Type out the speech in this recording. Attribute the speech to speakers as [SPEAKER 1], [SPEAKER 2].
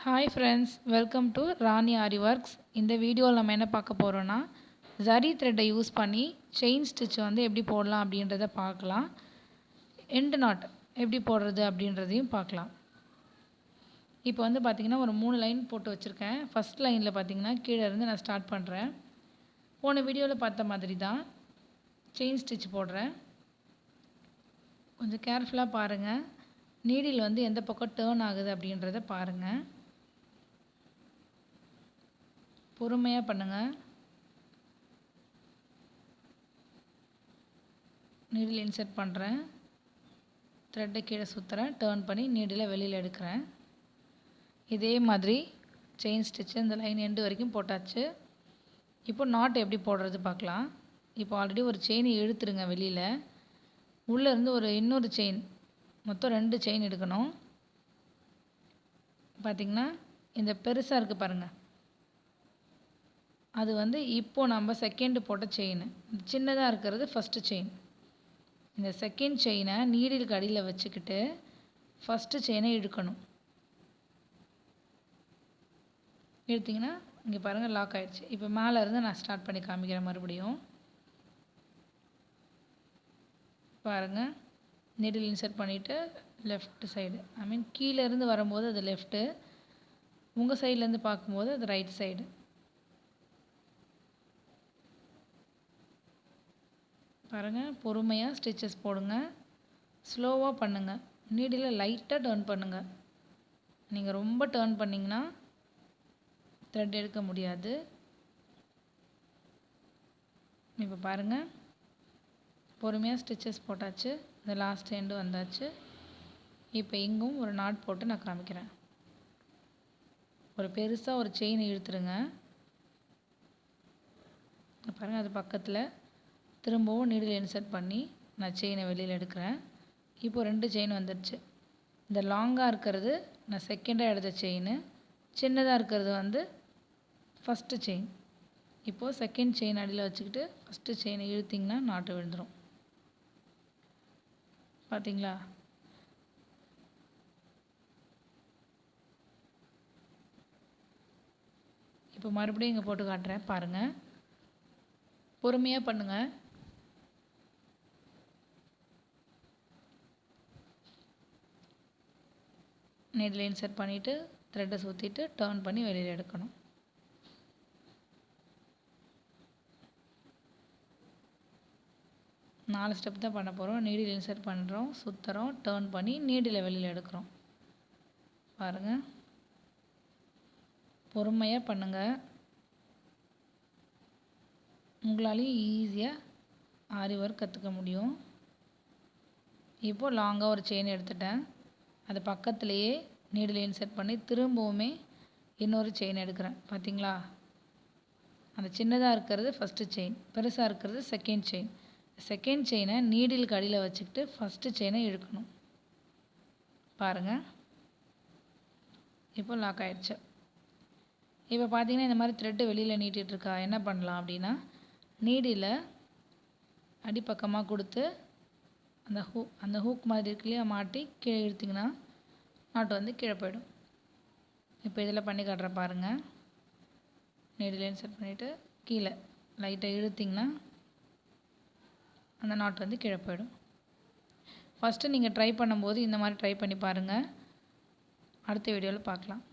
[SPEAKER 1] Hi friends, welcome to Rani aari works. இந்த வீடியோவில் நம்ம என்ன பார்க்க போகிறோன்னா, ஜரி த்ரெட்டை யூஸ் பண்ணி செயின் ஸ்டிச் வந்து எப்படி போடலாம் அப்படின்றத பார்க்கலாம். எண்டு நாட் எப்படி போடுறது அப்படின்றதையும் பார்க்கலாம். இப்போ வந்து பார்த்திங்கன்னா ஒரு 3 லைன் போட்டு வச்சுருக்கேன். ஃபஸ்ட் லைனில் பார்த்திங்கன்னா கீழே இருந்து நான் ஸ்டார்ட் பண்ணுறேன். போன வீடியோவில் பார்த்த மாதிரி தான் செயின் ஸ்டிச் போடுறேன். கொஞ்சம் கேர்ஃபுல்லாக பாருங்கள். நீடில் வந்து எந்த பக்கம் டேர்ன் ஆகுது அப்படின்றத பாருங்கள். பொறுமையாக பண்ணுங்கள். நீடில் இன்சர்ட் பண்ணுறேன், த்ரெட்டை கீழே சுற்றுறேன், டேர்ன் பண்ணி நீடில் வெளியில் எடுக்கிறேன். இதே மாதிரி செயின் ஸ்டிச்சு இந்த லைன் எண்டு வரைக்கும் போட்டாச்சு. இப்போ நாட் எப்படி போடுறது பார்க்கலாம். இப்போ ஆல்ரெடி ஒரு செயின் இழுத்துருங்க வெளியில். உள்ளேருந்து இன்னொரு செயின், மொத்தம் 2 செயின் எடுக்கணும். பார்த்திங்கன்னா இந்த பெருசாக இருக்குது பாருங்கள், அது வந்து இப்போது நம்ம செகண்டு போட்ட செயின். சின்னதாக இருக்கிறது ஃபஸ்ட்டு செயின். இந்த செகண்ட் செயினை நீடிலுக்கு அடியில் வச்சுக்கிட்டு ஃபஸ்ட்டு செயினை இழுக்கணும். இழுத்திங்கன்னா இங்கே பாருங்கள் லாக் ஆகிடுச்சு. இப்போ மேலே இருந்து நான் ஸ்டார்ட் பண்ணி காமிக்கிறேன். மறுபடியும் பாருங்கள், நீடில் இன்சர்ட் பண்ணிவிட்டு லெஃப்ட் சைடு, கீழே இருந்து வரும்போது அது லெஃப்ட்டு, உங்கள் சைட்லேருந்து பார்க்கும்போது அது ரைட் சைடு. பாருங்கள், பொறுமையாக ஸ்டிச்சஸ் போடுங்க, ஸ்லோவாக பண்ணுங்கள். நீடில் லைட்டாக டர்ன் பண்ணுங்கள். நீங்கள் ரொம்ப டர்ன் பண்ணிங்கன்னா த்ரெட் எடுக்க முடியாது. இப்போ பாருங்கள், பொறுமையாக ஸ்டிச்சஸ் போட்டாச்சு. இந்த லாஸ்ட் எண்டு வந்தாச்சு. இப்போ இங்கும் ஒரு நாட் போட்டு நான் காமிக்கிறேன். ஒரு பெருசாக ஒரு செயின் இழுத்துருங்க. பாருங்கள், அது பக்கத்தில் திரும்பவும் நீடில் இன்சர்ட் பண்ணி நான் செயினை வெளியில் எடுக்கிறேன். இப்போது 2 செயின் வந்துடுச்சு. இந்த லாங்காக இருக்கிறது நான் செகண்டாக எடுத்த செயின், சின்னதாக இருக்கிறது வந்து ஃபஸ்ட்டு செயின். இப்போது செகண்ட் செயின் அடியில் வச்சுக்கிட்டு ஃபஸ்ட்டு செயினை இழுத்திங்கன்னா நாட்டு விழுந்துடும். பார்த்தீங்களா? இப்போ மறுபடியும் இங்கே போட்டு காட்டுறேன் பாருங்கள். பொறுமையாக பண்ணுங்கள். நீடில் இன்சர்ட் பண்ணிவிட்டு த்ரெட்டை சுற்றிட்டு டர்ன் பண்ணி வெளியில் எடுக்கணும். நாலு ஸ்டெப் தான் பண்ண போகிறோம். நீடில் இன்சர்ட் பண்ணுறோம், சுற்றுறோம், டர்ன் பண்ணி நீடில் வெளியில் எடுக்கிறோம். பாருங்கள், பொறுமையாக பண்ணுங்கள். உங்களாலேயும் ஈஸியாக ஆரி ஒர்க் கற்றுக்க முடியும். இப்போது லாங்காக ஒரு செயின் எடுத்துட்டேன். அது பக்கத்துலேயே நீடில் இன்சர்ட் பண்ணி திரும்பவுமே இன்னொரு செயின் எடுக்கிறேன். பார்த்தீங்களா? அந்த சின்னதாக இருக்கிறது ஃபஸ்ட்டு செயின், பெருசாக இருக்கிறது செகண்ட் செயின். செகண்ட் செயினை நீடிலுக்கு அடியில் வச்சுக்கிட்டு ஃபஸ்ட்டு செயினை இழுக்கணும். பாருங்கள், இப்போ லாக் ஆகிடுச்சு. இப்போ பார்த்தீங்கன்னா இந்த மாதிரி த்ரெட்டு வெளியில் நீட்டிகிட்ருக்கா, என்ன பண்ணலாம் அப்படின்னா, நீடில் அடிப்பக்கமாக கொடுத்து அந்த ஹூக் மாதிரி இருக்கு இல்லையா, மாட்டி கீழே இழுத்திங்கன்னா நாட்டு வந்து கீழே போயிடும். இப்போ இதில் பண்ணி காட்டுறேன் பாருங்கள். நீடில் இன்சர்ட் பண்ணிவிட்டு கீழே லைட்டாக இழுத்திங்கன்னா அந்த நாட்டு வந்து கீழே போயிடும். ஃபஸ்ட்டு நீங்கள் ட்ரை பண்ணும்போது இந்த மாதிரி ட்ரை பண்ணி பாருங்கள். அடுத்த வீடியோவில் பார்க்கலாம்.